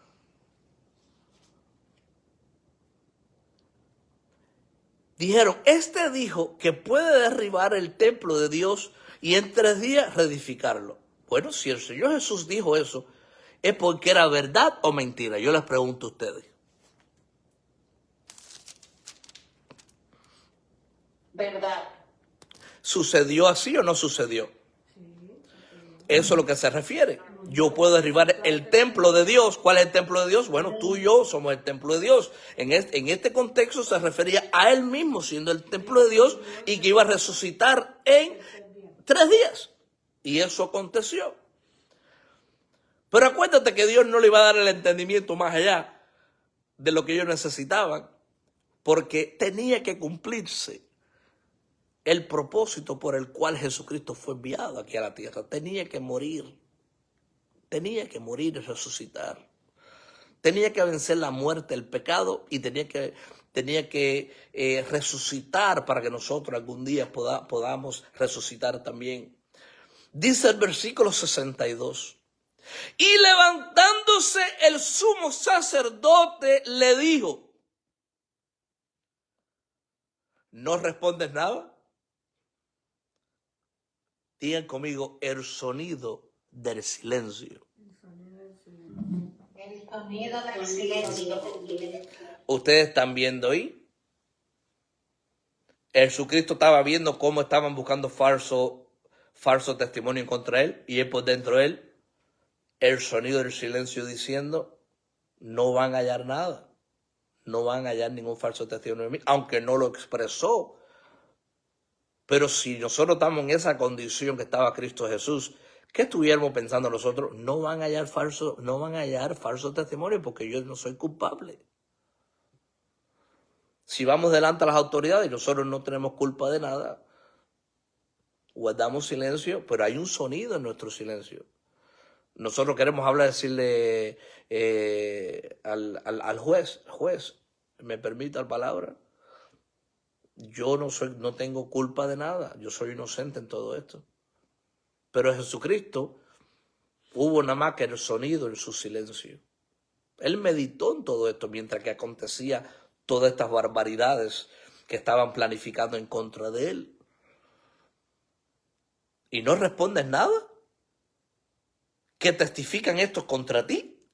Dijeron: este dijo que puede derribar el templo de Dios y en 3 días reedificarlo. Bueno, si el Señor Jesús dijo eso, ¿es porque era verdad o mentira? Yo les pregunto a ustedes. Verdad. ¿Sucedió así o no sucedió? Eso es a lo que se refiere. Yo puedo derribar el templo de Dios. ¿Cuál es el templo de Dios? Bueno, tú y yo somos el templo de Dios. En este contexto se refería a Él mismo siendo el templo de Dios y que iba a resucitar en 3 días. Y eso aconteció. Pero acuérdate que Dios no le iba a dar el entendimiento más allá de lo que ellos necesitaban, porque tenía que cumplirse el propósito por el cual Jesucristo fue enviado aquí a la tierra. Tenía que morir y resucitar. Tenía que vencer la muerte, el pecado, y tenía que resucitar para que nosotros algún día podamos resucitar también. Dice el versículo 62. Y levantándose el sumo sacerdote le dijo: ¿no respondes nada? Digan conmigo: el sonido del silencio. El sonido del silencio. Ustedes están viendo ahí Jesucristo estaba viendo cómo estaban buscando falso testimonio contra él, y él por dentro de él, el sonido del silencio diciendo, no van a hallar nada, no van a hallar ningún falso testimonio de mí, aunque no lo expresó. Pero si nosotros estamos en esa condición que estaba Cristo Jesús, ¿qué estuviéramos pensando nosotros? No van a hallar falso testimonio porque yo no soy culpable. Si vamos delante a las autoridades y nosotros no tenemos culpa de nada, guardamos silencio, pero hay un sonido en nuestro silencio. Nosotros queremos hablar, decirle al juez, ¿me permite la palabra? Yo no tengo culpa de nada, yo soy inocente en todo esto. Pero Jesucristo hubo nada más que el sonido en su silencio. Él meditó en todo esto mientras que acontecía todas estas barbaridades que estaban planificando en contra de él. ¿Y no respondes nada? ¿Qué testifican estos contra ti?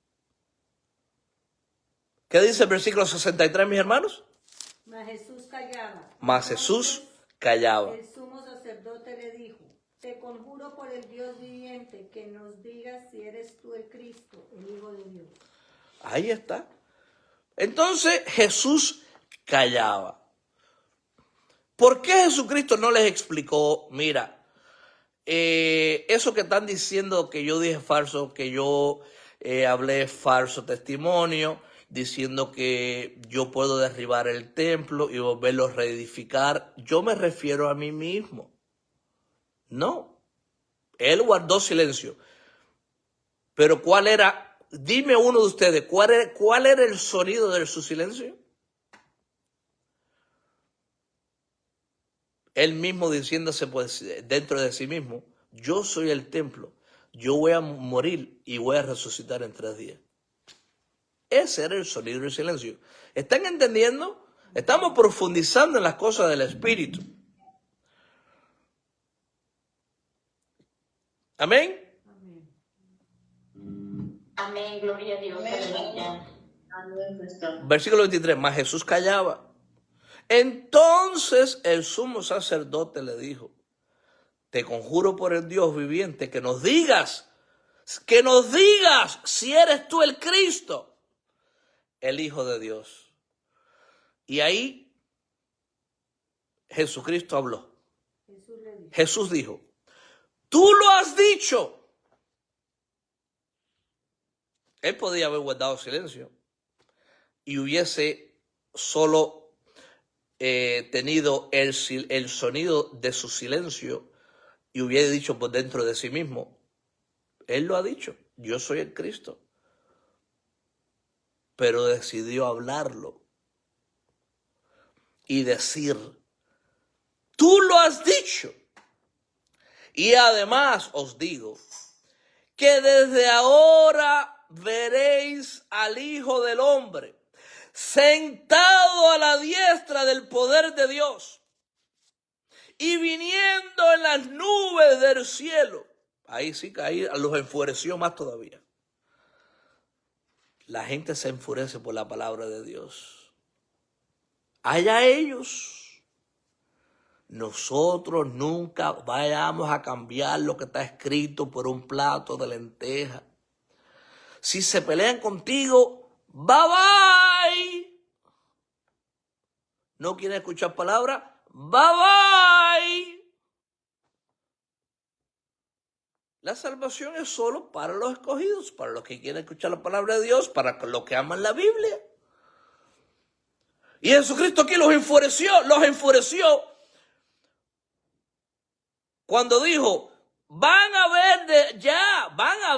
¿Qué dice el versículo 63, mis hermanos? Mas Jesús callaba. Mas Jesús callaba. El sumo sacerdote le dijo, te conjuro por el Dios viviente que nos digas si eres tú el Cristo, el Hijo de Dios. Ahí está. Entonces Jesús callaba. ¿Por qué Jesucristo no les explicó, mira, eso que están diciendo que yo dije falso, que yo hablé falso testimonio, diciendo que yo puedo derribar el templo y volverlo a reedificar, yo me refiero a mí mismo? No, él guardó silencio. Pero ¿cuál era? Dime uno de ustedes, ¿cuál era el sonido de su silencio? Él mismo diciéndose pues, dentro de sí mismo, yo soy el templo, yo voy a morir y voy a resucitar en 3 días. Ese era el sonido del silencio. ¿Están entendiendo? Estamos profundizando en las cosas del Espíritu. ¿Amén? Amén, gloria a Dios. Amén. Versículo 23, mas Jesús callaba. Entonces el sumo sacerdote le dijo, te conjuro por el Dios viviente que nos digas si eres tú el Cristo, el Hijo de Dios. Y ahí Jesucristo habló. Jesús dijo, tú lo has dicho. Él podía haber guardado silencio y hubiese solo tenido el sonido de su silencio y hubiera dicho por dentro de sí mismo, él lo ha dicho, yo soy el Cristo. Pero decidió hablarlo y decir, tú lo has dicho. Y además os digo que desde ahora veréis al Hijo del Hombre sentado a la diestra del poder de Dios y viniendo en las nubes del cielo. Ahí sí que ahí los enfureció más todavía. La gente se enfurece por la palabra de Dios. Allá ellos. Nosotros nunca vayamos a cambiar lo que está escrito por un plato de lentejas. Si se pelean contigo, bye bye. ¿No quieren escuchar palabras? Bye bye. La salvación es solo para los escogidos, para los que quieren escuchar la palabra de Dios, para los que aman la Biblia. Y Jesucristo aquí los enfureció cuando dijo, van a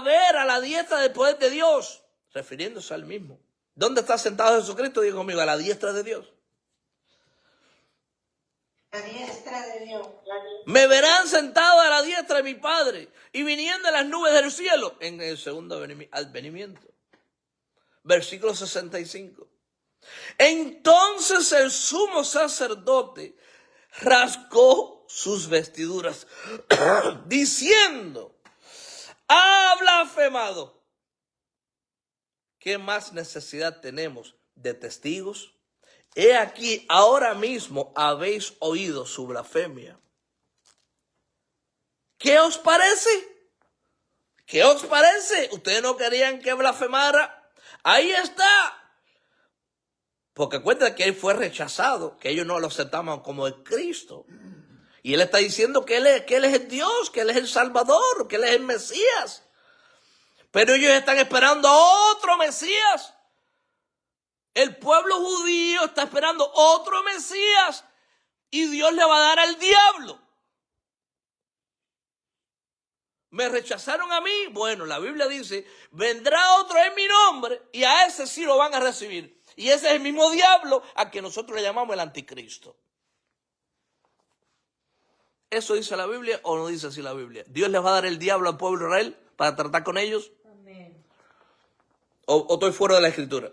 ver a la diestra del poder de Dios, refiriéndose al mismo. ¿Dónde está sentado Jesucristo? Dijo conmigo, a la diestra de Dios. La diestra de Dios. Me verán sentado a la diestra de mi Padre y viniendo en las nubes del cielo en el segundo advenimiento. Versículo 65. Entonces el sumo sacerdote rasgó sus vestiduras diciendo, ha blasfemado. ¿Qué más necesidad tenemos de testigos? he aquí, ahora mismo habéis oído su blasfemia. ¿Qué os parece? ¿Qué os parece? ¿Ustedes no querían que blasfemara? Ahí está. Porque cuenta que él fue rechazado, que ellos no lo aceptaban como el Cristo. Y él está diciendo que él es el Dios, que él es el Salvador, que él es el Mesías. Pero ellos están esperando a otro Mesías. El pueblo judío está esperando otro Mesías. Y Dios le va a dar al diablo. ¿Me rechazaron a mí? Bueno, la Biblia dice, vendrá otro en mi nombre y a ese sí lo van a recibir. Y ese es el mismo diablo al que nosotros le llamamos el anticristo. ¿Eso dice la Biblia o no dice así la Biblia? ¿Dios les va a dar el diablo al pueblo de Israel para tratar con ellos? Amén. ¿O estoy fuera de la escritura?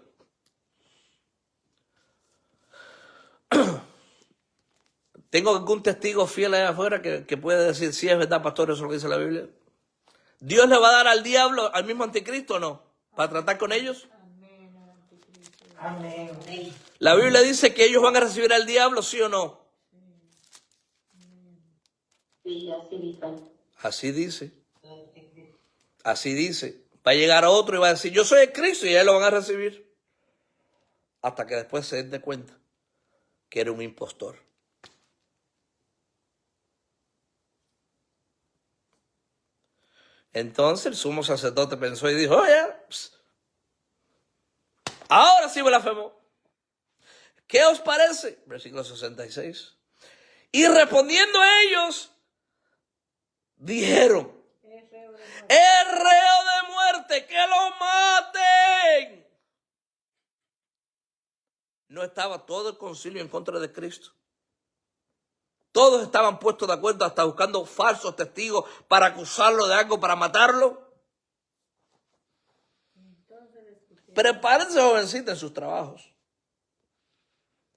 ¿Tengo algún testigo fiel allá afuera que puede decir si es verdad, pastor, eso es lo que dice la Biblia? ¿Dios le va a dar al diablo, al mismo anticristo o no? ¿Para tratar con ellos? Amén. Al anticristo. Amén. La Biblia dice que ellos van a recibir al diablo, ¿sí o no? Sí, así dice. Así dice. Así dice. Va a llegar a otro y va a decir, yo soy el Cristo, y ellos lo van a recibir. Hasta que después se den cuenta que era un impostor. Entonces el sumo sacerdote pensó y dijo, oye, ahora sí blasfemó. ¿Qué os parece? Versículo 66. Y respondiendo a ellos, dijeron, es reo de muerte, que lo maten. ¿No estaba todo el concilio en contra de Cristo? Todos estaban puestos de acuerdo, hasta buscando falsos testigos para acusarlo de algo, para matarlo. Prepárense, jovencitas, en sus trabajos.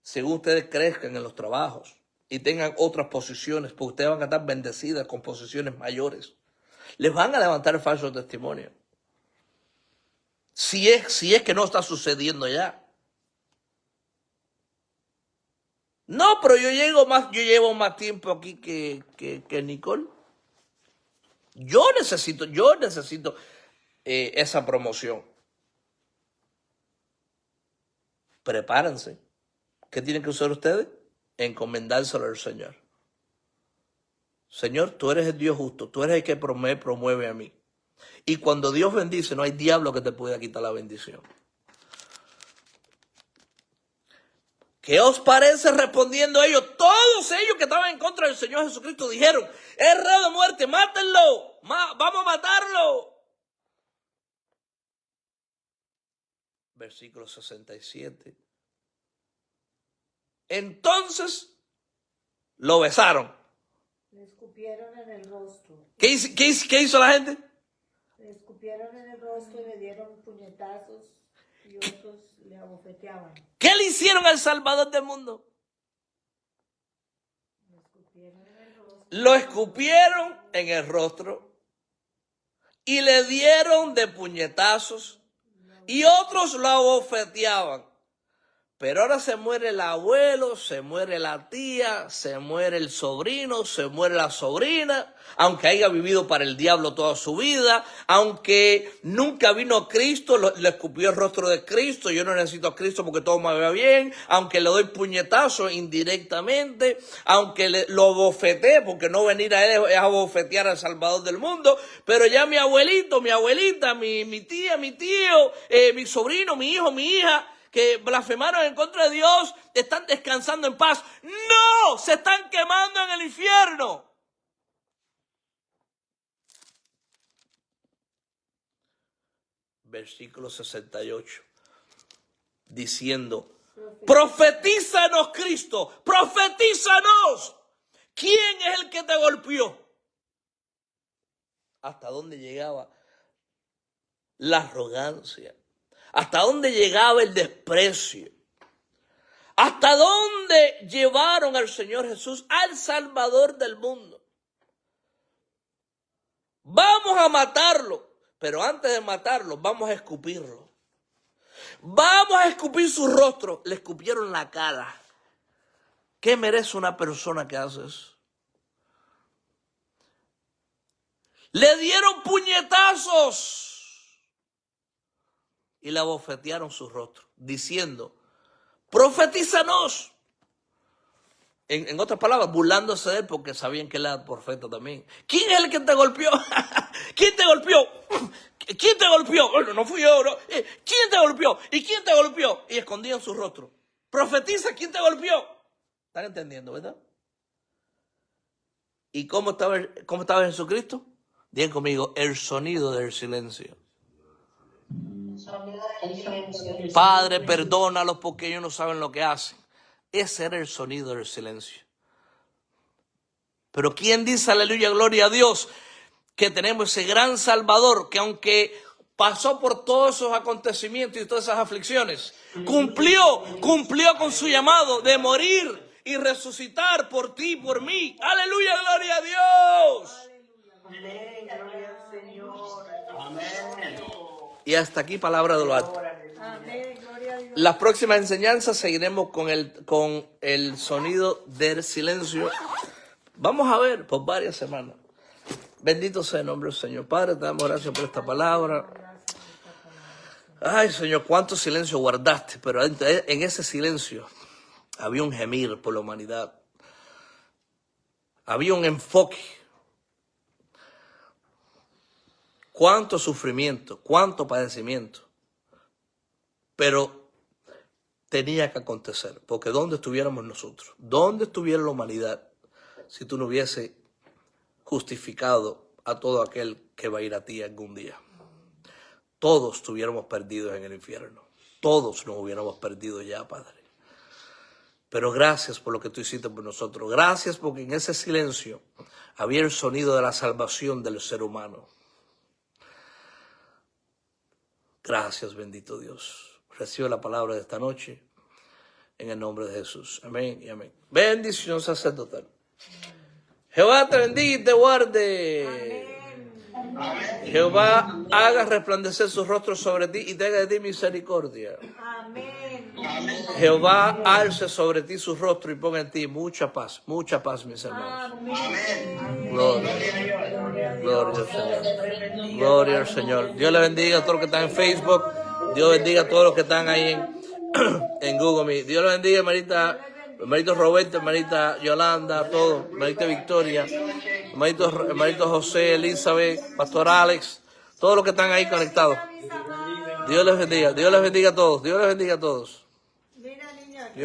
Según ustedes crezcan en los trabajos y tengan otras posiciones, porque ustedes van a estar bendecidas con posiciones mayores. Les van a levantar el falso testimonio. Si es que no está sucediendo ya. No, pero yo llevo más tiempo aquí que Nicole. Yo necesito esa promoción. Prepárense. ¿Qué tienen que usar ustedes? Encomendárselo al Señor. Señor, tú eres el Dios justo, tú eres el que promueve a mí. Y cuando Dios bendice, no hay diablo que te pueda quitar la bendición. ¿Qué os parece? Respondiendo ellos, todos ellos que estaban en contra del Señor Jesucristo dijeron, es reo de muerte, mátenlo, vamos a matarlo. Versículo 67. Entonces lo besaron. Le escupieron en el rostro. ¿Qué hizo la gente? Le escupieron en el rostro y le dieron puñetazos y otros le abofeteaban. ¿Qué le hicieron al Salvador del mundo? Lo escupieron en el rostro y le dieron de puñetazos y otros lo abofeteaban. Pero ahora se muere el abuelo, se muere la tía, se muere el sobrino, se muere la sobrina, aunque haya vivido para el diablo toda su vida, aunque nunca vino a Cristo, le escupió el rostro de Cristo, yo no necesito a Cristo porque todo me va bien, aunque le doy puñetazo indirectamente, aunque lo abofeté, porque no venir a él es abofetear al Salvador del mundo, pero ya mi abuelito, mi abuelita, mi tía, mi tío, mi sobrino, mi hijo, mi hija, que blasfemaron en contra de Dios, están descansando en paz. ¡No! Se están quemando en el infierno. Versículo 68. Diciendo, profetízanos, Cristo, profetízanos. ¿Quién es el que te golpeó? ¿Hasta dónde llegaba la arrogancia? ¿Hasta dónde llegaba el desprecio? ¿Hasta dónde llevaron al Señor Jesús, al Salvador del mundo? Vamos a matarlo, pero antes de matarlo, vamos a escupirlo. Vamos a escupir su rostro. Le escupieron la cara. ¿Qué merece una persona que hace eso? Le dieron puñetazos y le abofetearon su rostro, diciendo, profetízanos. En otras palabras, burlándose de él porque sabían que él era profeta también. ¿Quién es el que te golpeó? ¿Quién te golpeó? ¿Quién te golpeó? Bueno, no fui yo, ¿no? ¿Quién te golpeó? ¿Y quién te golpeó? Y escondían su rostro. Profetiza, ¿quién te golpeó? ¿Están entendiendo, verdad? ¿Y cómo estaba Jesucristo? Digan conmigo, el sonido del silencio. Padre, perdónalos porque ellos no saben lo que hacen. Ese era el sonido del silencio. Pero ¿quién dice, aleluya, gloria a Dios, que tenemos ese gran Salvador que aunque pasó por todos esos acontecimientos y todas esas aflicciones, cumplió con su llamado de morir y resucitar por ti y por mí? Aleluya, gloria a Dios. Amén, gloria al Señor. Amén. Y hasta aquí palabra de lo alto. Amén, gloria a Dios. Las próximas enseñanzas seguiremos con el sonido del silencio. Vamos a ver por varias semanas. Bendito sea el nombre del Señor. Padre, te damos gracias por esta palabra. Ay, Señor, cuánto silencio guardaste, pero en ese silencio había un gemir por la humanidad. Había un enfoque. Cuánto sufrimiento, cuánto padecimiento. Pero tenía que acontecer, porque ¿dónde estuviéramos nosotros? ¿Dónde estuviera la humanidad si tú no hubiese justificado a todo aquel que va a ir a ti algún día? Todos estuviéramos perdidos en el infierno. Todos nos hubiéramos perdido ya, Padre. Pero gracias por lo que tú hiciste por nosotros. Gracias porque en ese silencio había el sonido de la salvación del ser humano. Gracias, bendito Dios. Recibe la palabra de esta noche en el nombre de Jesús. Amén y amén. Bendición sacerdotal. Jehová te bendiga y te guarde. Amén. Jehová haga resplandecer su rostro sobre ti y tenga de ti misericordia. Amén. Jehová alce sobre ti su rostro y ponga en ti mucha paz, mis hermanos. Amén. Gloria al Señor. Gloria al Señor. Dios le bendiga a todos los que están en Facebook. Dios bendiga a todos los que están ahí en Google Meet. Dios le bendiga, hermanito Roberto, hermanita Yolanda, a todos, hermanita Victoria, hermanito José, Elizabeth, Pastor Alex, todos los que están ahí conectados. Dios les bendiga a todos. Dios les bendiga a todos.